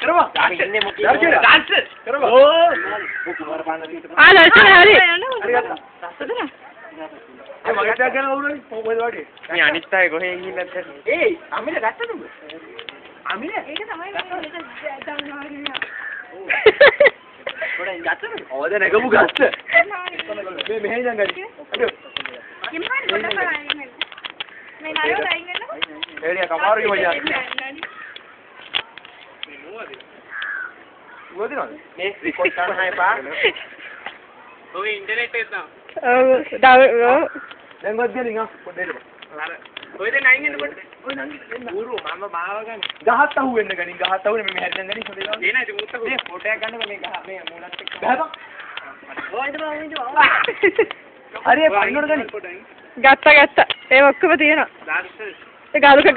කරපන්. ඩාන්ස් කරපන්. දර්ශන හරි. ඒ මගේ ටැග් ගන්න වුණානේ. කොහොමද වගේ? මේ අනිත් අය කොහෙන් ගිහිල්ලාද? ඒ අමිල ගත්තද උඹ? අමිල? ඒක තමයි මම දන්නවා. පොඩෙන් ගත්තද? ඔවද නැගපු ගත්ත. මේ මෙහෙ ඉඳන් ගනි. අඩෝ. කිම්මන් පොඩ කරන්නේ. මේ නරෝ ඩයින් ගන්න. එළිය කමාරු යෝජනා. මොකද? මේ රිපෝට් කරන්න හයපා. ඔය ඉන්ටර්නෙට් එකේ දාන්න. දැන් ගොඩ දෙලින් ආ පොඩ්ඩේ. අර ඔය දෙන්න අයින් වෙනකොට ඔය නංගි ඌරු මම මාව ගන්න. ගහත් අහු වෙන්න ගනි. ගහත් අහුනේ මේ හැරෙන් ගනි හොදේ ගන්න. ඒ නෑ ඉතින් මුත්තක මේ ෆොටෝ එකක් ගන්නකො මේ ගහ මේ මූණත් එක්ක. ගහපන්. ඔය ඉඳලා හරි පයින්නොට ගනි. ගත්තා. ඒ ඔක්කොම තියෙනවා. දර්ශන ඒ ගාලක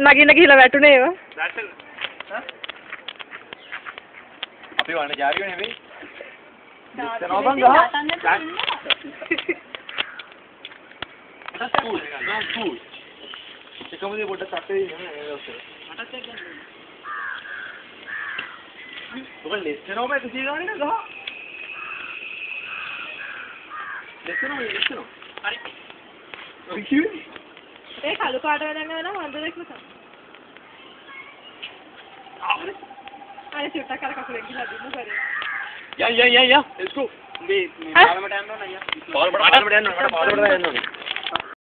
නගින්න ගිහලා වැටුනේ ඒවා. දර්ශන අපි වණ ජාරියෝ නෙවෙයි. දාන්න ගහ. එකමදී පොඩ්ඩක් සැටේ ඉන්න මේ දවස්වල. මටත් එක්ක ගන්න. ඔබ ලෙස්සනෝ මේ 100 ගානේ නේද ගහ? ලෙස්සනෝ. හරි. ඔය කිව්වේ? ඒ කළු පාට වැඩ කරනවා හොඳ දෙයක් නෑ. අර චුට්ටක් කර කකුලෙන් ගිහලා දින්න කරේ. යා let's go. මේ පාලමට යන්න ඕන අයියා. පාලමට යන්න ඕන. මට පාලමට යන්න ඕන.